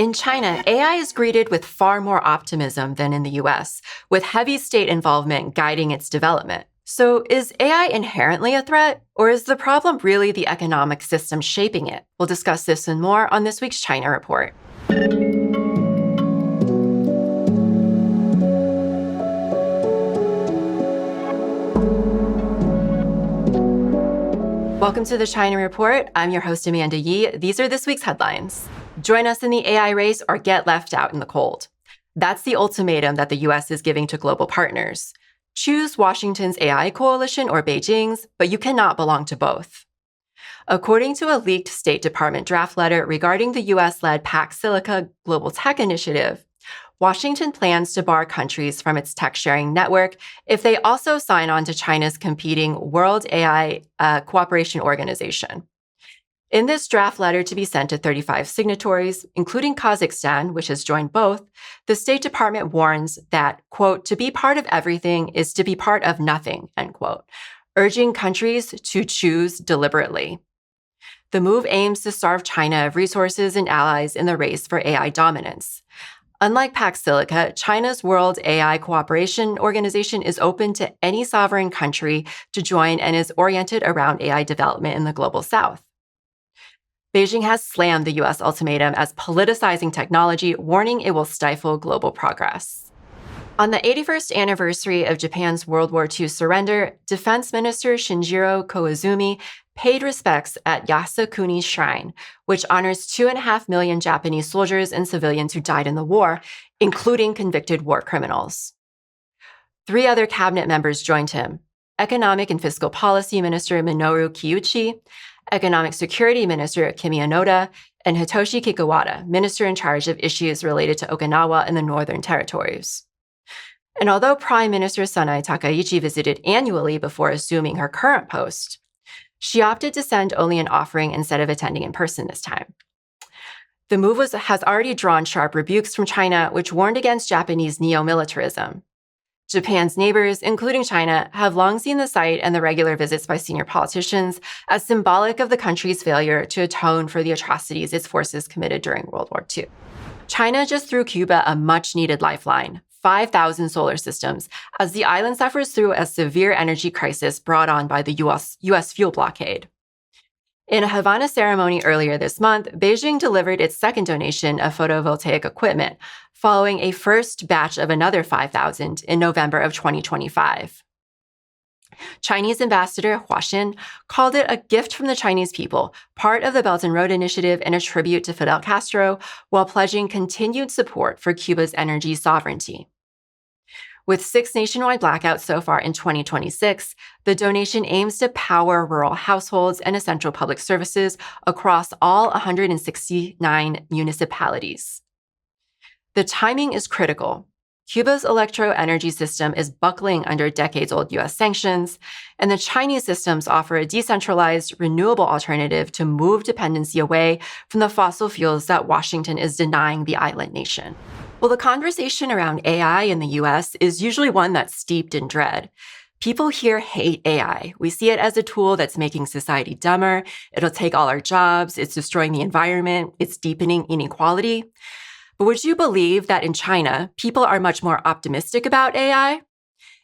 In China, AI is greeted with far more optimism than in the US, with heavy state involvement guiding its development. So, is AI inherently a threat, or is the problem really the economic system shaping it? We'll discuss this and more on this week's China Report. Welcome to the China Report. I'm your host, Amanda Yee. These are this week's headlines. Join us in the AI race or get left out in the cold. That's the ultimatum that the US is giving to global partners. Choose Washington's AI coalition or Beijing's, but you cannot belong to both. According to a leaked State Department draft letter regarding the US-led Pax Silica Global Tech Initiative, Washington plans to bar countries from its tech-sharing network if they also sign on to China's competing World AI Cooperation Organization. In this draft letter to be sent to 35 signatories, including Kazakhstan, which has joined both, the State Department warns that, quote, to be part of everything is to be part of nothing, end quote, urging countries to choose deliberately. The move aims to starve China of resources and allies in the race for AI dominance. Unlike Pax Silica, China's World AI Cooperation Organization is open to any sovereign country to join and is oriented around AI development in the global south. Beijing has slammed the US ultimatum as politicizing technology, warning it will stifle global progress. On the 81st anniversary of Japan's World War II surrender, Defense Minister Shinjiro Koizumi paid respects at Yasukuni Shrine, which honors 2.5 million Japanese soldiers and civilians who died in the war, including convicted war criminals. 3 other cabinet members joined him: Economic and Fiscal Policy Minister Minoru Kiuchi, Economic Security Minister Kimi Onoda, and Hitoshi Kikuwada, minister in charge of issues related to Okinawa and the Northern Territories. And although Prime Minister Sanae Takaichi visited annually before assuming her current post, she opted to send only an offering instead of attending in person this time. The move has already drawn sharp rebukes from China, which warned against Japanese neo-militarism. Japan's neighbors, including China, have long seen the site and the regular visits by senior politicians as symbolic of the country's failure to atone for the atrocities its forces committed during World War II. China just threw Cuba a much-needed lifeline: 5,000 solar systems, as the island suffers through a severe energy crisis brought on by the US fuel blockade. In a Havana ceremony earlier this month, Beijing delivered its second donation of photovoltaic equipment, following a first batch of another 5,000 in November of 2025. Chinese Ambassador Hua Xin called it a gift from the Chinese people, part of the Belt and Road Initiative and a tribute to Fidel Castro, while pledging continued support for Cuba's energy sovereignty. With 6 nationwide blackouts so far in 2026, the donation aims to power rural households and essential public services across all 169 municipalities. The timing is critical. Cuba's electro-energy system is buckling under decades-old US sanctions, and the Chinese systems offer a decentralized, renewable alternative to move dependency away from the fossil fuels that Washington is denying the island nation. Well, the conversation around AI in the US is usually one that's steeped in dread. People here hate AI. We see it as a tool that's making society dumber. It'll take all our jobs. It's destroying the environment. It's deepening inequality. But would you believe that in China, people are much more optimistic about AI?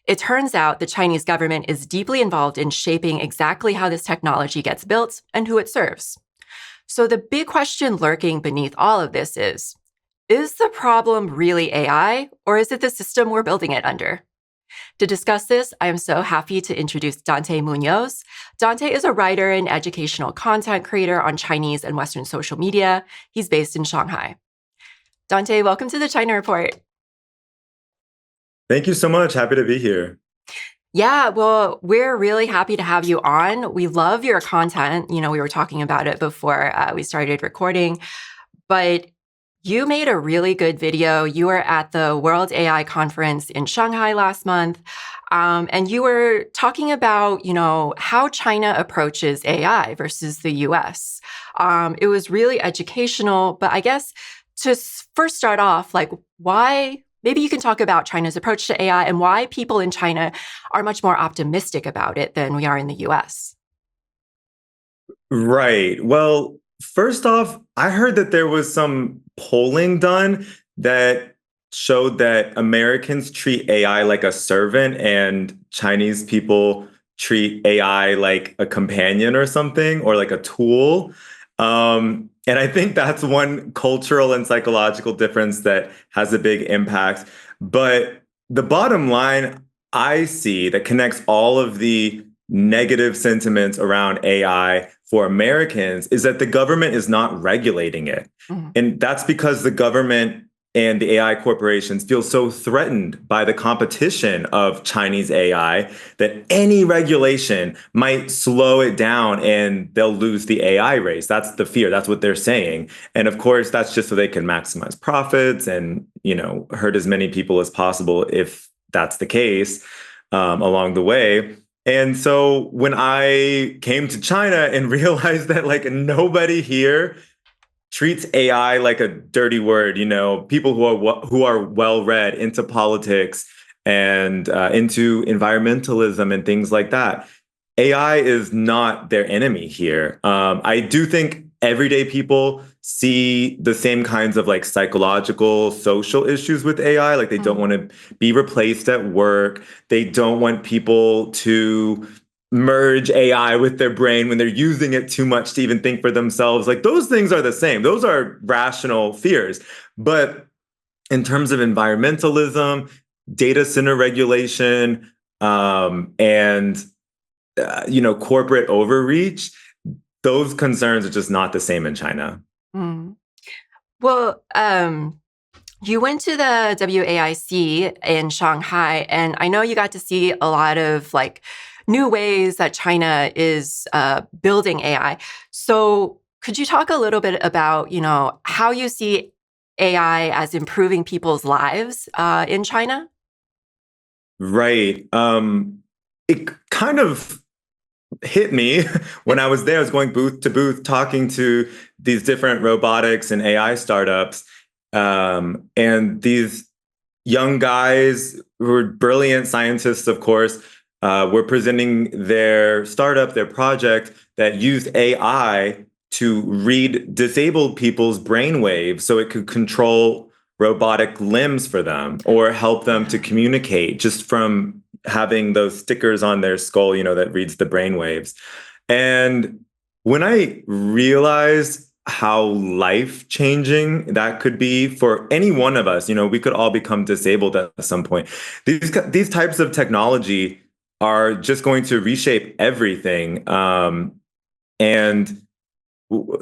It turns out the Chinese government is deeply involved in shaping exactly how this technology gets built and who it serves. So the big question lurking beneath all of this is the problem really AI, or is it the system we're building it under? To discuss this, I am so happy to introduce Dante Muñoz. Dante is a writer and educational content creator on Chinese and Western social media. He's based in Shanghai. Dante, welcome to the China Report. Thank you so much. Happy to be here. Yeah, well, we're really happy to have you on. We love your content. We were talking about it before we started recording, but you made a really good video. You were at the World AI Conference in Shanghai last month, and you were talking about, how China approaches AI versus the US. It was really educational, but I guess to first start off, why, maybe you can talk about China's approach to AI and why people in China are much more optimistic about it than we are in the US. Right. Well, First off, I heard that there was some polling done that showed that Americans treat AI like a servant and Chinese people treat AI like a companion or something, or like a tool. And I think that's one cultural and psychological difference that has a big impact. But the bottom line I see that connects all of the negative sentiments around AI for Americans is that the government is not regulating it. Mhm. And that's because the government and the AI corporations feel so threatened by the competition of Chinese AI that any regulation might slow it down and they'll lose the AI race. That's the fear. That's what they're saying. And of course, that's just so they can maximize profits and, hurt as many people as possible if that's the case along the way. And so when I came to China and realized that like nobody here treats AI like a dirty word, people who are well read into politics and into environmentalism and things like that. AI is not their enemy here. I do think everyday people see the same kinds of like psychological, social issues with AI. Like they don't want to be replaced at work. They don't want people to merge AI with their brain when they're using it too much to even think for themselves. Like those things are the same. Those are rational fears. But in terms of environmentalism, data center regulation, and corporate overreach, those concerns are just not the same in China. Mm. Well, you went to the WAIC in Shanghai, and I know you got to see a lot of like new ways that China is building AI. So could you talk a little bit about, how you see AI as improving people's lives in China? Right. It kind of hit me when I was there. I was going booth to booth talking to these different robotics and AI startups. And these young guys who were brilliant scientists, of course, were presenting their startup, their project that used AI to read disabled people's brainwaves so it could control robotic limbs for them or help them to communicate just from having those stickers on their skull, that reads the brainwaves. And when I realized how life changing that could be for any one of us, we could all become disabled at some point. These types of technology are just going to reshape everything. And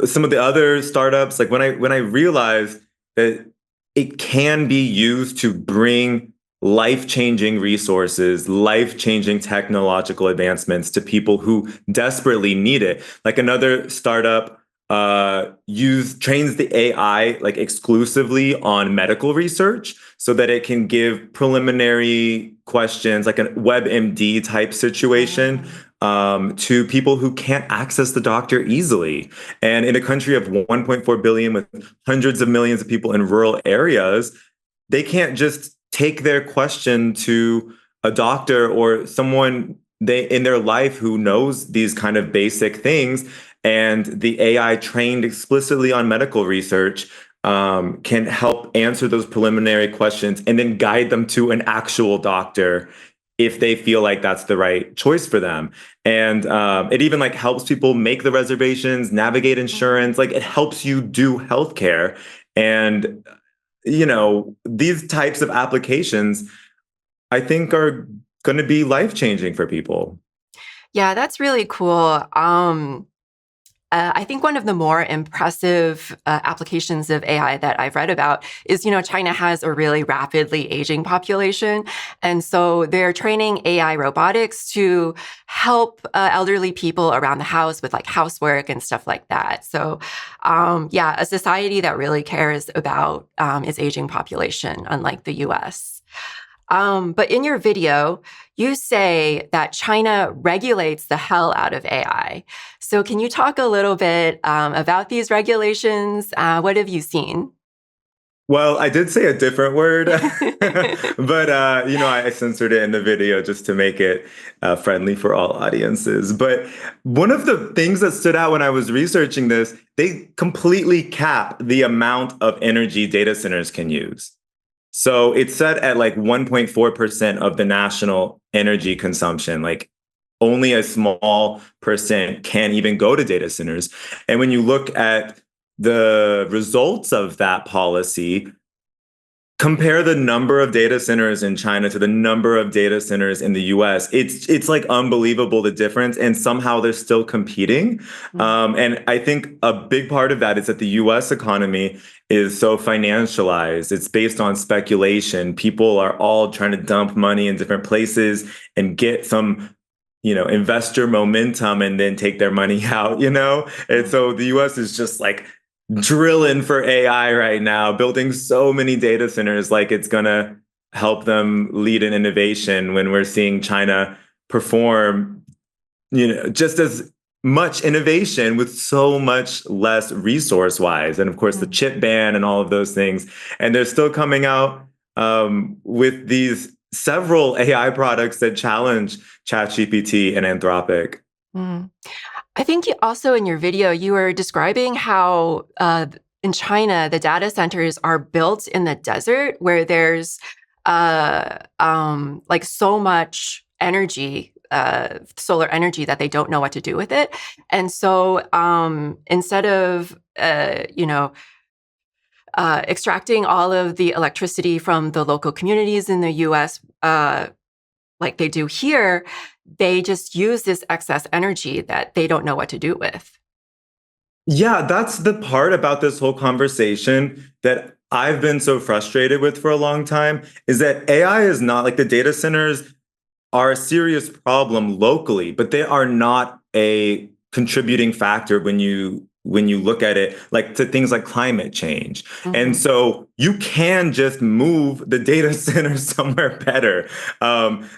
some of the other startups, like when I realized that it can be used to bring life-changing resources, life-changing technological advancements to people who desperately need it. Like another startup trains the AI like exclusively on medical research so that it can give preliminary questions, like a WebMD type situation, to people who can't access the doctor easily. And in a country of 1.4 billion with hundreds of millions of people in rural areas, they can't just take their question to a doctor or someone they in their life who knows these kind of basic things. And the AI trained explicitly on medical research can help answer those preliminary questions and then guide them to an actual doctor if they feel like that's the right choice for them. And it even like helps people make the reservations, navigate insurance. Like it helps you do healthcare. And these types of applications, I think, are going to be life changing for people. Yeah, that's really cool. I think one of the more impressive applications of AI that I've read about is, China has a really rapidly aging population. And so they're training AI robotics to help elderly people around the house with like housework and stuff like that. So, yeah, a society that really cares about its aging population, unlike the US. But in your video, you say that China regulates the hell out of AI. So can you talk a little bit about these regulations? What have you seen? Well, I did say a different word, but I censored it in the video just to make it friendly for all audiences. But one of the things that stood out when I was researching this, they completely cap the amount of energy data centers can use. So it's set at like 1.4% of the national energy consumption. Like only a small percent can even go to data centers. And when you look at the results of that policy, compare the number of data centers in China to the number of data centers in the US. It's like unbelievable the difference, and somehow they're still competing. And I think a big part of that is that the US economy is so financialized. It's based on speculation. People are all trying to dump money in different places and get some investor momentum and then take their money out. And so the US is just like drilling for AI right now, building so many data centers like it's going to help them lead in innovation when we're seeing China perform, just as much innovation with so much less resource wise. And of course, the chip ban and all of those things. And they're still coming out with these several AI products that challenge ChatGPT and Anthropic. Mm. I think also in your video, you were describing how in China, the data centers are built in the desert where there's like so much energy, solar energy, that they don't know what to do with it. And so instead of, extracting all of the electricity from the local communities in the US, like they do here, they just use this excess energy that they don't know what to do with. Yeah, that's the part about this whole conversation that I've been so frustrated with for a long time is that AI is not like the data centers are a serious problem locally, but they are not a contributing factor when you look at it like to things like climate change. And so you can just move the data center somewhere better.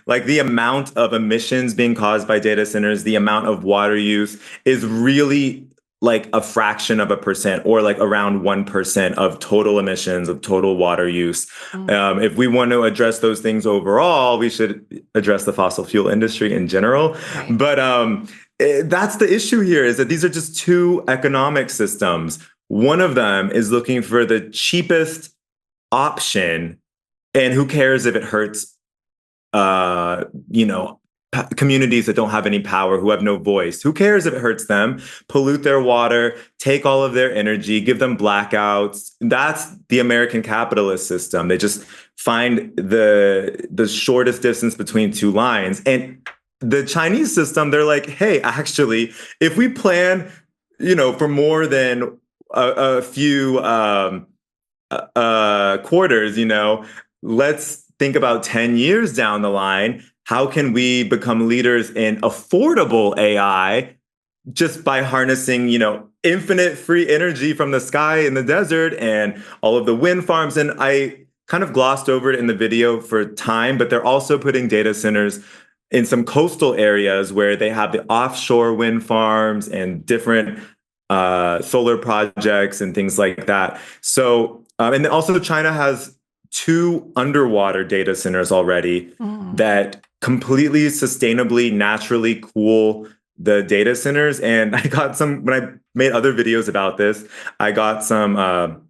Like the amount of emissions being caused by data centers, the amount of water use is really like a fraction of a percent or like around 1% of total emissions of total water use. If we want to address those things overall, we should address the fossil fuel industry in general. Right. But that's the issue here is that these are just two economic systems. One of them is looking for the cheapest option, and who cares if it hurts, communities that don't have any power, who have no voice. Who cares if it hurts them? Pollute their water, take all of their energy, give them blackouts. That's the American capitalist system. They just find the shortest distance between two lines. And the Chinese system, they're like, hey, actually, if we plan, for more than a few quarters, let's think about 10 years down the line. How can we become leaders in affordable AI just by harnessing, infinite free energy from the sky in the desert and all of the wind farms? And I kind of glossed over it in the video for time, but they're also putting data centers in some coastal areas where they have the offshore wind farms and different solar projects and things like that. So, and also China has 2 underwater data centers already that completely sustainably, naturally cool the data centers. And I got some, when I made other videos about this, I got some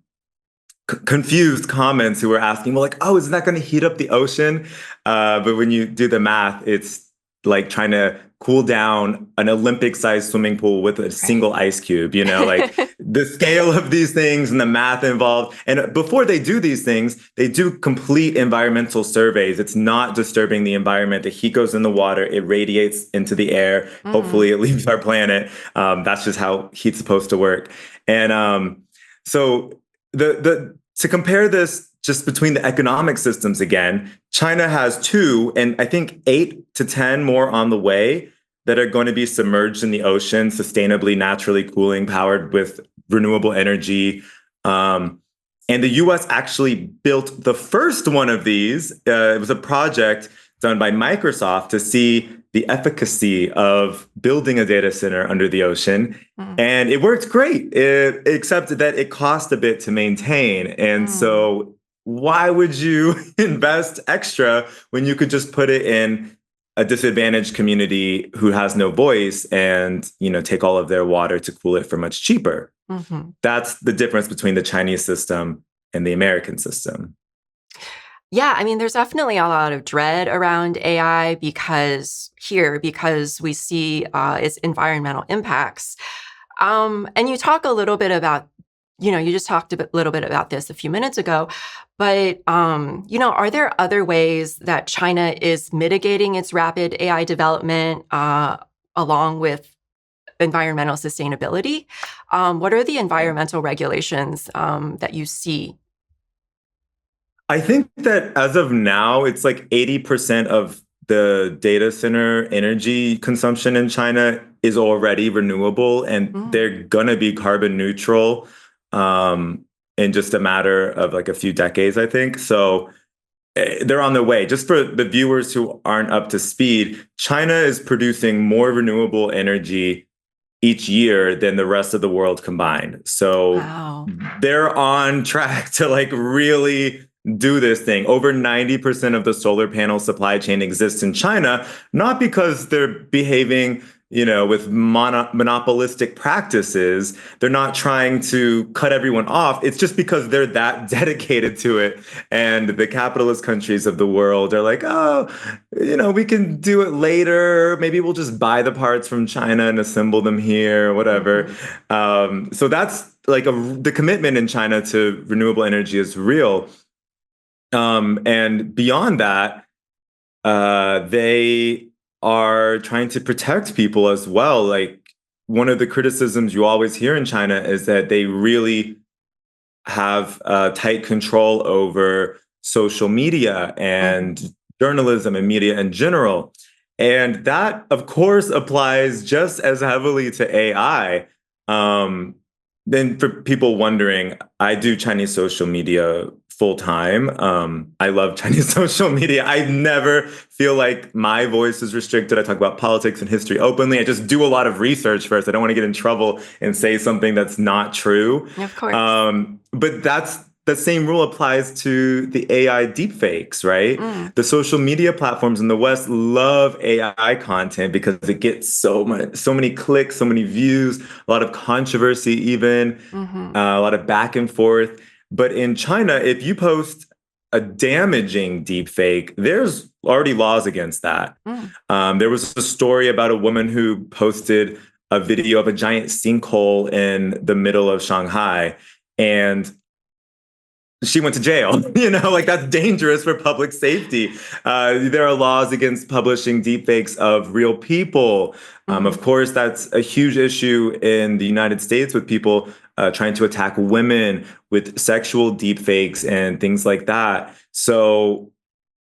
confused comments who were asking, well, like, oh, isn't that going to heat up the ocean? But when you do the math, it's like trying to cool down an Olympic-sized swimming pool with a single ice cube, like the scale of these things and the math involved. And before they do these things, they do complete environmental surveys. It's not disturbing the environment. The heat goes in the water, it radiates into the air. Hopefully it leaves our planet. That's just how heat's supposed to work. And so to compare this just between the economic systems again, China has 2, and I think 8 to 10 more on the way that are going to be submerged in the ocean, sustainably, naturally cooling, powered with renewable energy. And the US actually built the first one of these. It was a project done by Microsoft to see the efficacy of building a data center under the ocean. Mm. And it worked great, except that it cost a bit to maintain. And so why would you invest extra when you could just put it in a disadvantaged community who has no voice and, take all of their water to cool it for much cheaper? Mm-hmm. That's the difference between the Chinese system and the American system. Yeah, I mean, there's definitely a lot of dread around AI because we see its environmental impacts. And you talk a little bit about, you just talked a little bit about this a few minutes ago, but, are there other ways that China is mitigating its rapid AI development along with environmental sustainability? What are the environmental regulations that you see? I think that as of now, it's like 80% of the data center energy consumption in China is already renewable, and they're going to be carbon neutral in just a matter of like a few decades, I think. So they're on their way. Just for the viewers who aren't up to speed, China is producing more renewable energy each year than the rest of the world combined. So Wow. they're on track to like really do this thing. Over 90% of the solar panel supply chain exists in China, not because they're behaving, with monopolistic practices. They're not trying to cut everyone off. It's just because they're that dedicated to it. And the capitalist countries of the world are like, oh, we can do it later. Maybe we'll just buy the parts from China and assemble them here, whatever. So that's like the commitment in China to renewable energy is real. And beyond that, they are trying to protect people as well. Like, one of the criticisms you always hear in China is that they really have tight control over social media and journalism and media in general. And that, of course, applies just as heavily to AI. Then for people wondering, I do Chinese social media full time. I love Chinese social media. I never feel like my voice is restricted. I talk about politics and history openly. I just do a lot of research first. I don't want to get in trouble and say something that's not true. Of course. But the same rule applies to the AI deepfakes, right? The social media platforms in the West love AI content because it gets so many clicks, so many views, a lot of controversy, even a lot of back and forth. But in China, if you post a damaging deepfake, there's already laws against that. There was a story about a woman who posted a video of a giant sinkhole in the middle of Shanghai, and she went to jail. Like, that's dangerous for public safety. There are laws against publishing deepfakes of real people. Of course, that's a huge issue in the United States with people trying to attack women with sexual deepfakes and things like that. So,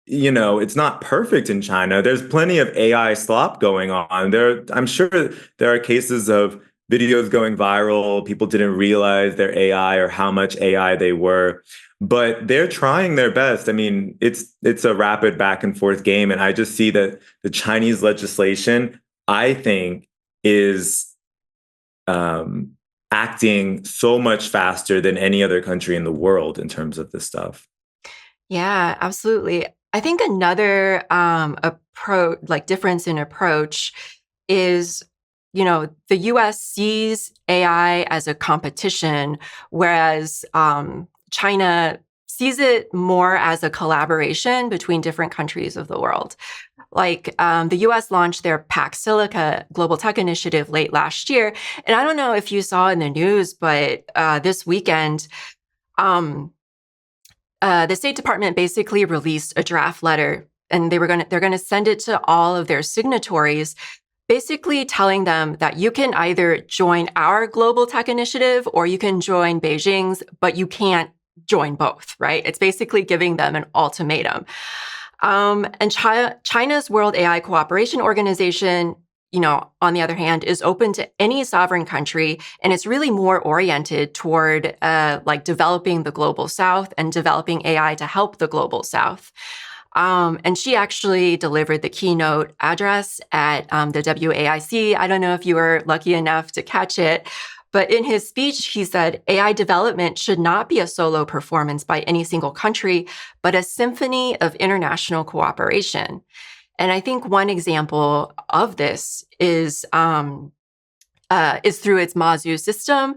it's not perfect in China. There's plenty of AI slop going on. I'm sure there are cases of videos going viral. People didn't realize their AI or how much AI they were, but they're trying their best. I mean, it's a rapid back and forth game. And I just see that the Chinese legislation, I think, is acting so much faster than any other country in the world in terms of this stuff. Yeah, absolutely. I think another difference in approach is, the US sees AI as a competition, whereas China sees it more as a collaboration between different countries of the world. Like, the US launched their Pax Silica Global Tech Initiative late last year. And I don't know if you saw in the news, but this weekend, the State Department basically released a draft letter, and they're going to send it to all of their signatories, basically telling them that you can either join our Global Tech Initiative or you can join Beijing's, but you can't join both, right? It's basically giving them an ultimatum. And China's World AI Cooperation Organization, on the other hand, is open to any sovereign country, and it's really more oriented toward developing the global South and developing AI to help the global South. And she actually delivered the keynote address at the WAIC. I don't know if you were lucky enough to catch it, but in his speech, he said AI development should not be a solo performance by any single country, but a symphony of international cooperation. And I think one example of this is through its Mazu system,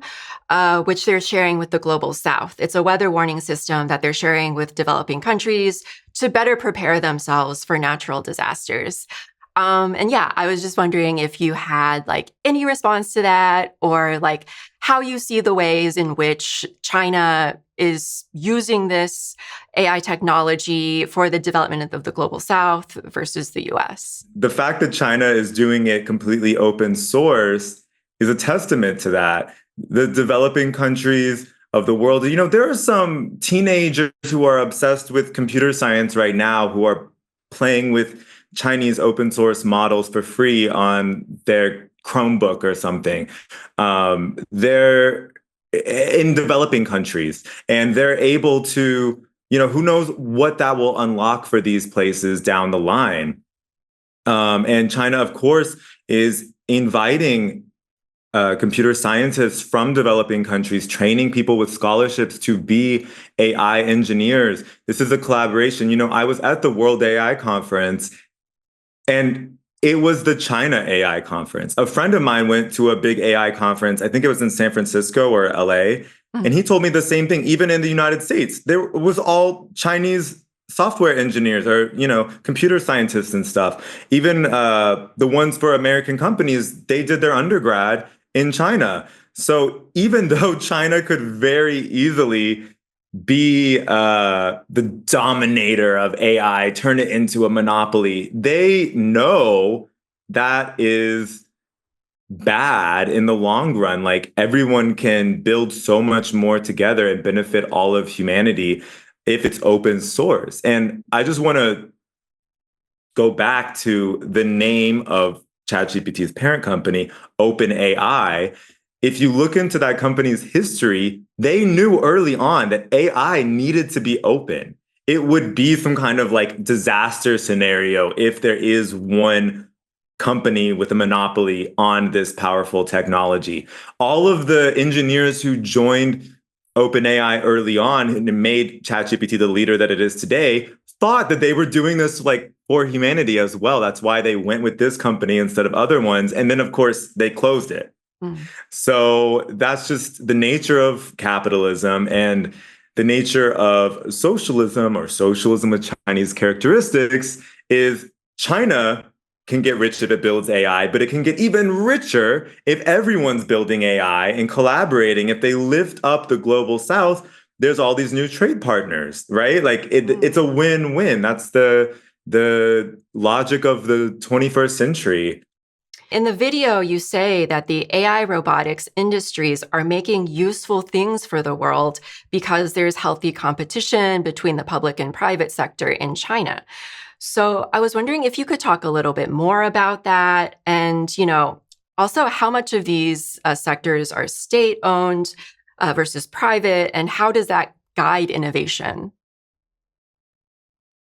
which they're sharing with the Global South. It's a weather warning system that they're sharing with developing countries to better prepare themselves for natural disasters. And yeah, I was just wondering if you had like any response to that, or like how you see the ways in which China is using this AI technology for the development of the Global South versus the US. The fact that China is doing it completely open source is a testament to that. The developing countries of the world, there are some teenagers who are obsessed with computer science right now who are playing with Chinese open source models for free on their Chromebook or something. They're in developing countries, and they're able to, who knows what that will unlock for these places down the line. And China, of course, is inviting computer scientists from developing countries, training people with scholarships to be AI engineers. This is a collaboration. I was at the World AI Conference, and it was the China AI Conference. A friend of mine went to a big AI conference. I think it was in San Francisco or LA. And he told me the same thing. Even in the United States, there was all Chinese software engineers or, computer scientists and stuff. Even the ones for American companies, they did their undergrad in China. So even though China could very easily be the dominator of AI, turn it into a monopoly, they know that is bad in the long run. Like, everyone can build so much more together and benefit all of humanity if it's open source. And I just want to go back to the name of ChatGPT's parent company, OpenAI. If you look into that company's history, they knew early on that AI needed to be open. It would be some kind of like disaster scenario if there is one company with a monopoly on this powerful technology. All of the engineers who joined OpenAI early on and made ChatGPT the leader that it is today thought that they were doing this like for humanity as well. That's why they went with this company instead of other ones. And then, of course, they closed it. So that's just the nature of capitalism, and the nature of socialism, or socialism with Chinese characteristics, is China can get rich if it builds AI, but it can get even richer if everyone's building AI and collaborating. If they lift up the global South, there's all these new trade partners, right? Like it's a win-win. That's the logic of the 21st century. In the video, you say that the AI robotics industries are making useful things for the world because there's healthy competition between the public and private sector in China. So I was wondering if you could talk a little bit more about that, and, also how much of these sectors are state-owned versus private, and how does that guide innovation?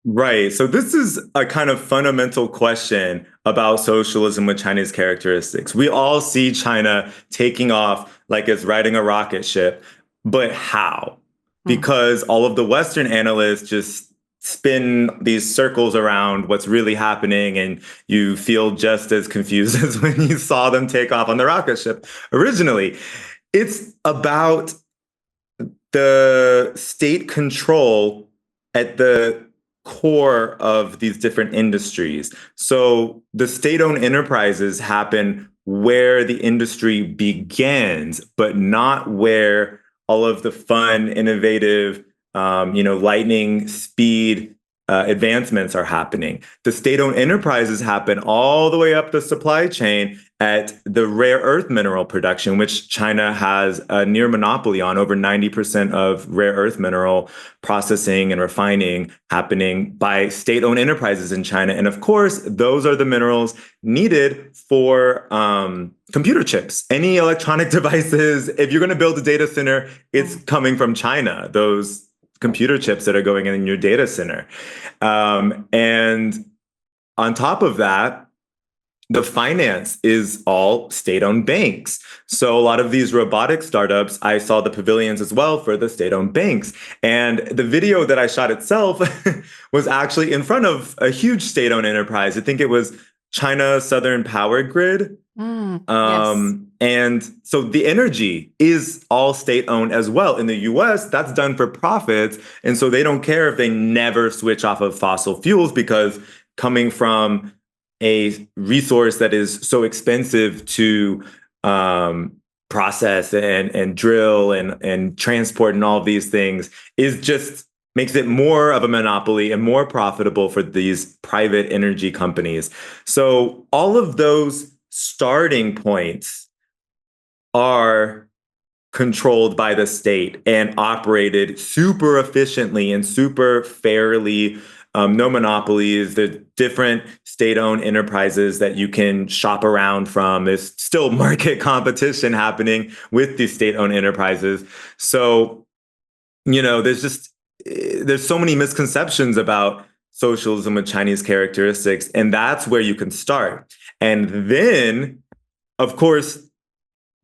Right. So this is a kind of fundamental question about socialism with Chinese characteristics. We all see China taking off like it's riding a rocket ship, but how? Because all of the Western analysts just spin these circles around what's really happening, and you feel just as confused as when you saw them take off on the rocket ship originally. It's about the state control at the core of these different industries. So the state-owned enterprises happen where the industry begins, but not where all of the fun, innovative, lightning speed advancements are happening. The state-owned enterprises happen all the way up the supply chain at the rare earth mineral production, which China has a near monopoly on. Over 90% of rare earth mineral processing and refining happening by state-owned enterprises in China. And of course, those are the minerals needed for computer chips. Any electronic devices, if you're going to build a data center, it's coming from China. Those computer chips that are going in your data center. And on top of that, the finance is all state-owned banks. So a lot of these robotic startups, I saw the pavilions as well for the state-owned banks. And the video that I shot itself was actually in front of a huge state-owned enterprise. I think it was China Southern Power Grid. Yes. And so the energy is all state-owned as well. In the US, that's done for profits. And so they don't care if they never switch off of fossil fuels, because coming from a resource that is so expensive to process and drill and transport and all of these things is just makes it more of a monopoly and more profitable for these private energy companies. So all of those starting points are controlled by the state and operated super efficiently and super fairly. No monopolies. There's different state-owned enterprises that you can shop around from. There's still market competition happening with these state-owned enterprises. So, there's so many misconceptions about socialism with Chinese characteristics, and that's where you can start. And then, of course,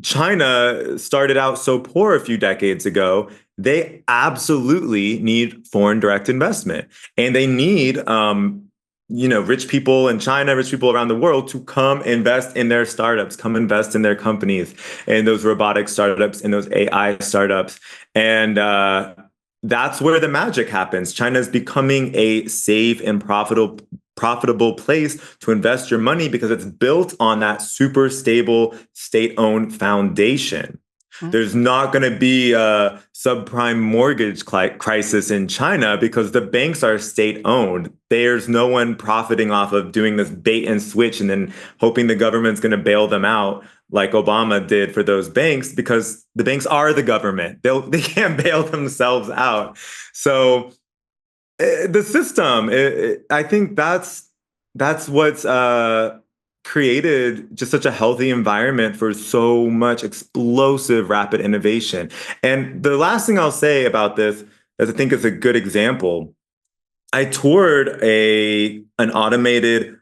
China started out so poor a few decades ago. They absolutely need foreign direct investment, and they need, rich people in China, rich people around the world to come invest in their startups, come invest in their companies, and those robotic startups and those AI startups, and that's where the magic happens. China is becoming a safe and profitable place to invest your money because it's built on that super stable state-owned foundation. There's not going to be a subprime mortgage crisis in China because the banks are state-owned. There's no one profiting off of doing this bait and switch and then hoping the government's going to bail them out like Obama did for those banks, because the banks are the government. They can't bail themselves out. So the system, I think that's what's created just such a healthy environment for so much explosive, rapid innovation. And the last thing I'll say about this, as I think is a good example, I toured an automated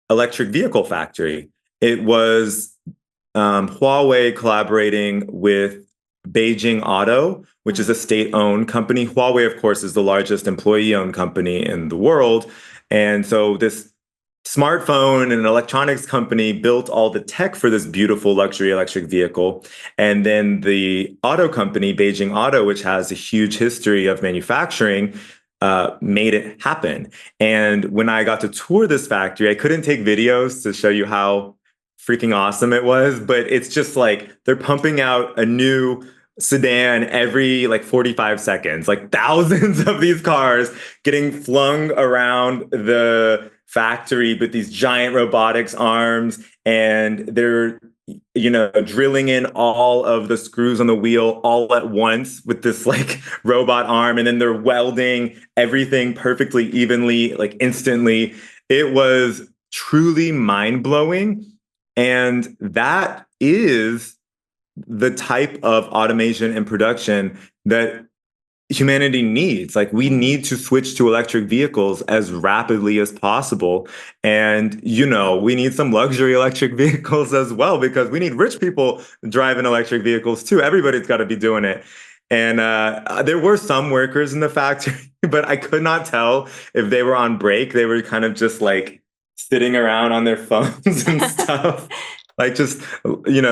electric vehicle factory. It was Huawei collaborating with Beijing Auto, which is a state-owned company. Huawei, of course, is the largest employee-owned company in the world. And so this smartphone and electronics company built all the tech for this beautiful luxury electric vehicle. And then the auto company, Beijing Auto, which has a huge history of manufacturing, made it happen. And when I got to tour this factory, I couldn't take videos to show you how freaking awesome it was, but it's just like they're pumping out a new sedan every like 45 seconds, like thousands of these cars getting flung around the factory with these giant robotics arms, and they're drilling in all of the screws on the wheel all at once with this like robot arm, and then they're welding everything perfectly evenly, like instantly. It was truly mind-blowing. And that is the type of automation and production that humanity needs. Like, we need to switch to electric vehicles as rapidly as possible. And, we need some luxury electric vehicles as well, because we need rich people driving electric vehicles too. Everybody's got to be doing it. And there were some workers in the factory, but I could not tell if they were on break. They were kind of just like sitting around on their phones and stuff, like just,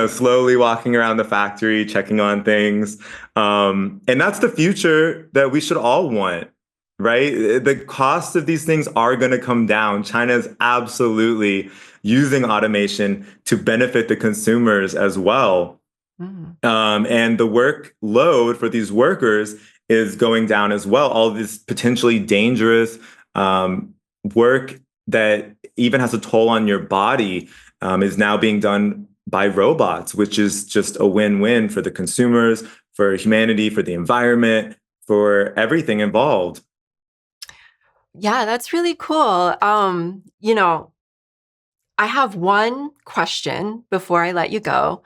slowly walking around the factory, checking on things. And that's the future that we should all want, right? The cost of these things are going to come down. China is absolutely using automation to benefit the consumers as well. And the workload for these workers is going down as well. All this potentially dangerous work that even has a toll on your body is now being done by robots, which is just a win-win for the consumers, for humanity, for the environment, for everything involved. Yeah, that's really cool. I have one question before I let you go.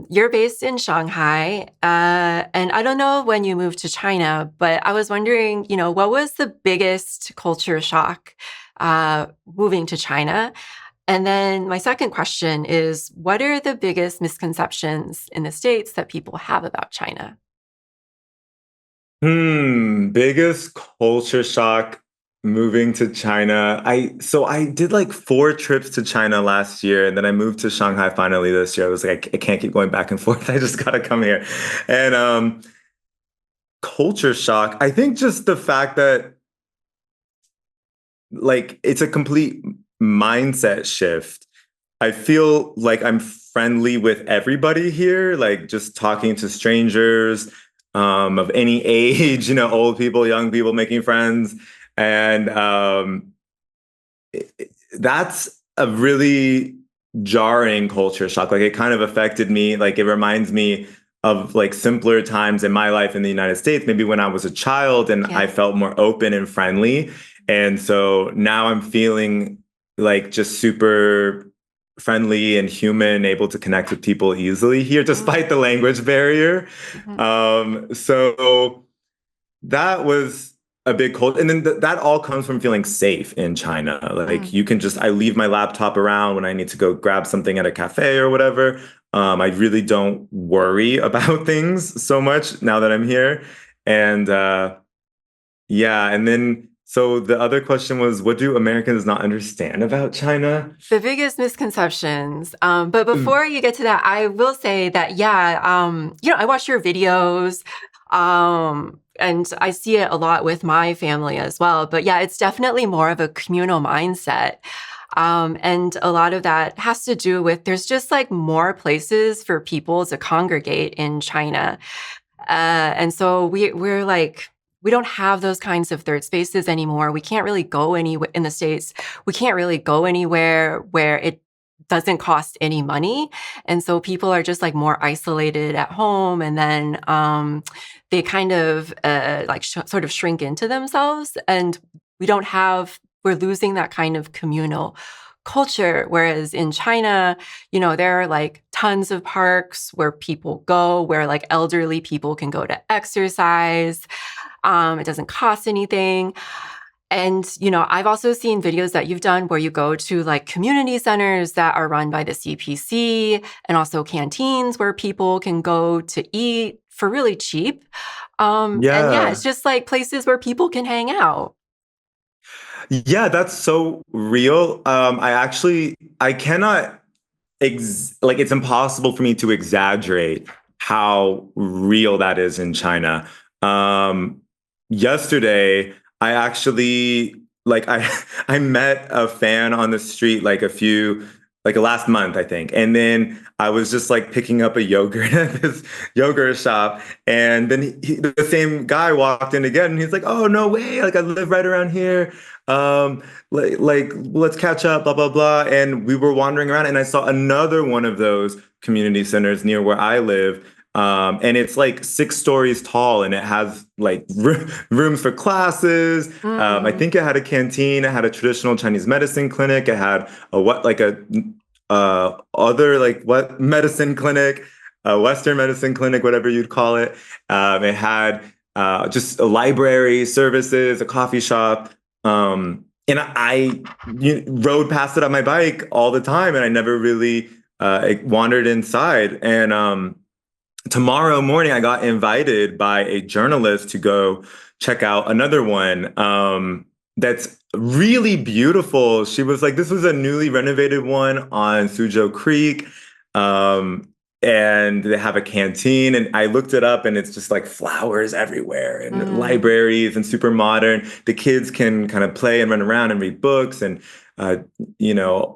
You're based in Shanghai, and I don't know when you moved to China, but I was wondering, what was the biggest culture shock moving to China? And then my second question is, what are the biggest misconceptions in the States that people have about China? Biggest culture shock moving to China. I did like 4 trips to China last year, and then I moved to Shanghai finally this year. I was like, I can't keep going back and forth. I just gotta come here. And culture shock. I think just the fact that like it's a complete mindset shift. I feel like I'm friendly with everybody here, like just talking to strangers of any age, old people, young people, making friends. And that's a really jarring culture shock. Like it kind of affected me. Like it reminds me of like simpler times in my life in the United States, maybe when I was a child and I Yeah. felt more open and friendly. And so now I'm feeling like just super friendly and human, able to connect with people easily here, despite the language barrier. Mm-hmm. So that was a big cult. And then that all comes from feeling safe in China. Like you can just, I leave my laptop around when I need to go grab something at a cafe or whatever. I really don't worry about things so much now that I'm here. And yeah, and then so the other question was, what do Americans not understand about China? The biggest misconceptions. But Mm, before you get to that, I will say that, yeah, I watch your videos, and I see it a lot with my family as well. But yeah, it's definitely more of a communal mindset. And a lot of that has to do with there's just like more places for people to congregate in China. And so we're like, we don't have those kinds of third spaces anymore. We can't really go anywhere in the States. We can't really go anywhere where it doesn't cost any money. And so people are just like more isolated at home. And then they kind of sort of shrink into themselves. And we're losing that kind of communal culture. Whereas in China, there are like tons of parks where people go, where like elderly people can go to exercise. It doesn't cost anything. And, I've also seen videos that you've done where you go to like community centers that are run by the CPC and also canteens where people can go to eat for really cheap. And yeah, it's yeah. just like places where people can hang out. Yeah, that's so real. I cannot like it's impossible for me to exaggerate how real that is in China. Um, Yesterday, I actually I met a fan on the street like last month, I think. And then I was just like picking up a yogurt at this yogurt shop. And then the same guy walked in again and he's like, oh, no way. Like I live right around here. Let's catch up, blah, blah, blah. And we were wandering around and I saw another one of those community centers near where I live. And it's like 6 stories tall and it has like rooms for classes. I Mm. think it had a canteen. It had a traditional Chinese medicine clinic. It had a what like a other like what medicine clinic, a Western medicine clinic, whatever you'd call it. It had just a library services, a coffee shop. And rode past it on my bike all the time, and I never really wandered inside. And tomorrow morning, I got invited by a journalist to go check out another one that's really beautiful. She was like, this was a newly renovated one on Suzhou Creek. Um, and they have a canteen. And I looked it up and it's just like flowers everywhere and Mm. libraries and super modern. The kids can kind of play and run around and read books. And,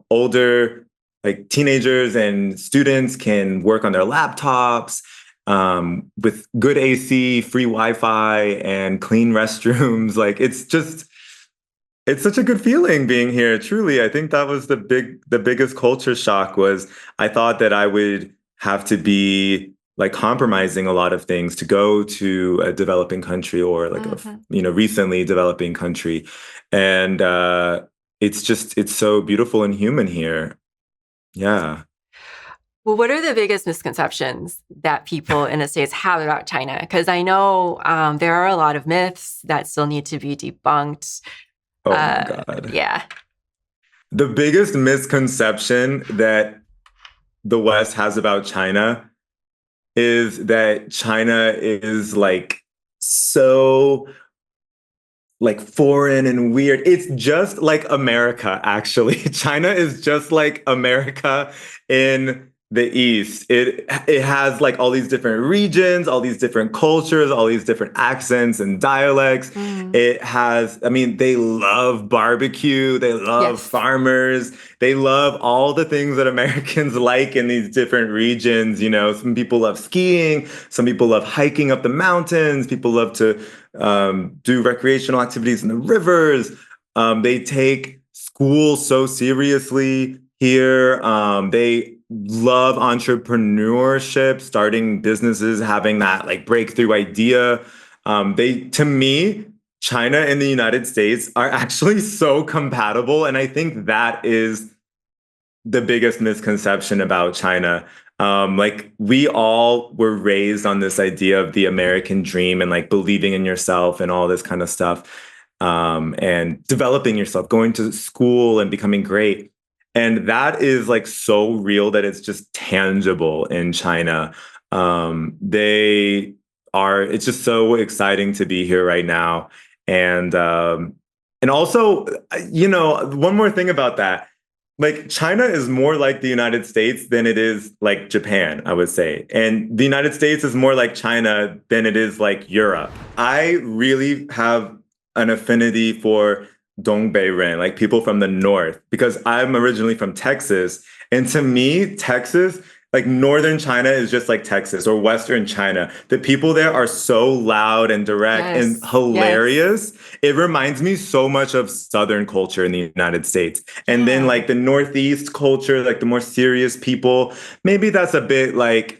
older like teenagers and students can work on their laptops with good AC, free Wi-Fi, and clean restrooms. Like it's such a good feeling being here. Truly, I think that was the biggest culture shock was I thought that I would have to be like compromising a lot of things to go to a developing country or like Mhm. recently developing country, and it's so beautiful and human here. Yeah. Well, what are the biggest misconceptions that people in the States have about China? Because I know there are a lot of myths that still need to be debunked. Oh my God. Yeah. The biggest misconception that the West has about China is that China is like so like foreign and weird. It's just like America, actually. China is just like America in the East. It has like all these different regions, all these different cultures, all these different accents and dialects. Mm. It has, I mean, they love barbecue, they love Yes. farmers, they love all the things that Americans like in these different regions. You know, some people love skiing, some people love hiking up the mountains, people love to do recreational activities in the rivers. They take school so seriously here. They love entrepreneurship, starting businesses, having that like breakthrough idea. To me, China and the United States are actually so compatible. And I think that is the biggest misconception about China. Like we all were raised on this idea of the American dream and like believing in yourself and all this kind of stuff, and developing yourself, going to school and becoming great. And that is like so real that it's just tangible in China. They are, it's just so exciting to be here right now. And also, one more thing about that, like China is more like the United States than it is like Japan, I would say. And the United States is more like China than it is like Europe. I really have an affinity for Dongbeiren, like people from the north, because I'm originally from Texas. And to me, Texas, like northern China is just like Texas or western China. The people there are so loud and direct and Yes. Yes. hilarious. It reminds me so much of southern culture in the United States. And then Yeah. like the northeast culture, like the more serious people, maybe that's a bit like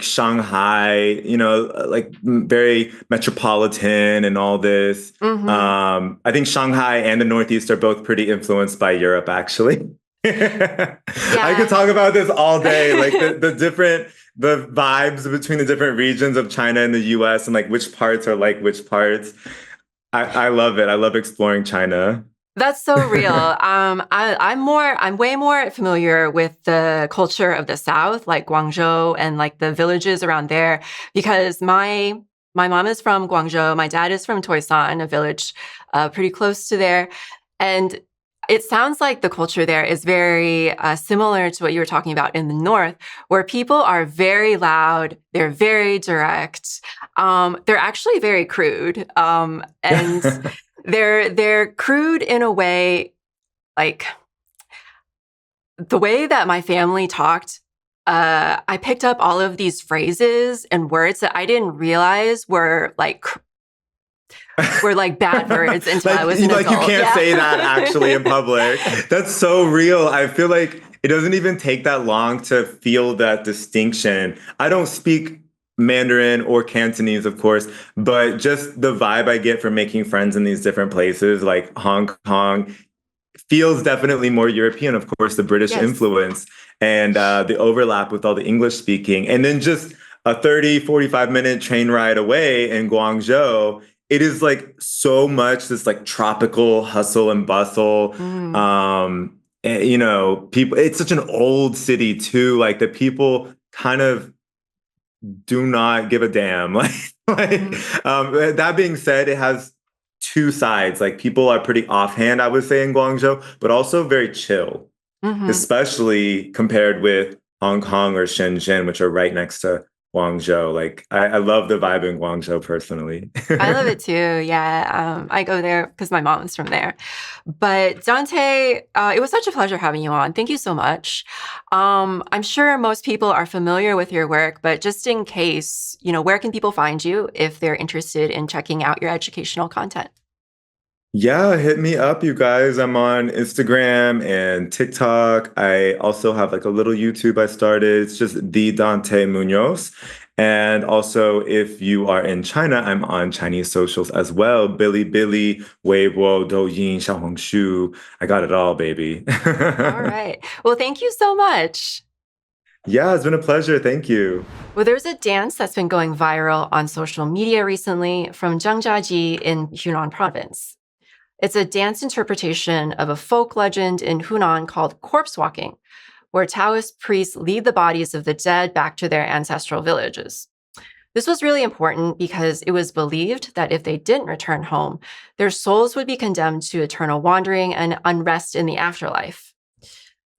Shanghai, like very metropolitan and all this. Mm-hmm. I think Shanghai and the Northeast are both pretty influenced by Europe, actually. I could Yeah. talk about this all day, like the vibes between the different regions of China and the US and like which parts are like which parts. I love it. I love exploring China. That's so real. I'm way more familiar with the culture of the South, like Guangzhou and like the villages around there, because my mom is from Guangzhou, my dad is from Toisan, a village pretty close to there, and it sounds like the culture there is very similar to what you were talking about in the North, where people are very loud, they're very direct, they're actually very crude, and they're crude in a way, like the way that my family talked. I picked up all of these phrases and words that I didn't realize were like bad words until I was an like you adult. can't Yeah. say that actually in public. That's so real. I feel like it doesn't even take that long to feel that distinction. I don't speak Mandarin or Cantonese, of course, but just the vibe I get from making friends in these different places, like Hong Kong, feels definitely more European, of course, the British Yes. influence and the overlap with all the English speaking. And then just a 45-minute train ride away in Guangzhou, it is like so much this like tropical hustle and bustle. Mm. People, it's such an old city too. Like the people kind of do not give a damn. Like, Mm. that being said, it has two sides. Like people are pretty offhand, I would say, in Guangzhou, but also very chill, Hmm. especially compared with Hong Kong or Shenzhen, which are right next to Guangzhou. Like I love the vibe in Guangzhou personally. I love it too. Yeah. I go there because my mom's from there. But Dante, it was such a pleasure having you on. Thank you so much. I'm sure most people are familiar with your work, but just in case, where can people find you if they're interested in checking out your educational content? Yeah, hit me up, you guys. I'm on Instagram and TikTok. I also have like a little YouTube I started. It's just the Dante Muñoz. And also, if you are in China, I'm on Chinese socials as well. Bilibili, Weibo, Douyin, Xiaohongshu. I got it all, baby. All right. Well, thank you so much. Yeah, it's been a pleasure. Thank you. Well, there's a dance that's been going viral on social media recently from Zhangjiaji in Hunan province. It's a dance interpretation of a folk legend in Hunan called corpse walking, where Taoist priests lead the bodies of the dead back to their ancestral villages. This was really important because it was believed that if they didn't return home, their souls would be condemned to eternal wandering and unrest in the afterlife.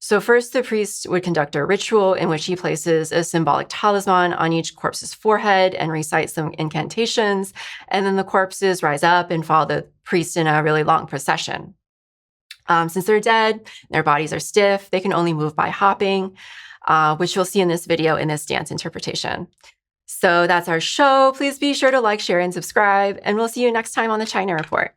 So first, the priest would conduct a ritual in which he places a symbolic talisman on each corpse's forehead and recites some incantations. And then the corpses rise up and follow the priest in a really long procession. Since they're dead, their bodies are stiff, they can only move by hopping, which you'll see in this video in this dance interpretation. So that's our show. Please be sure to like, share, and subscribe. And we'll see you next time on the China Report.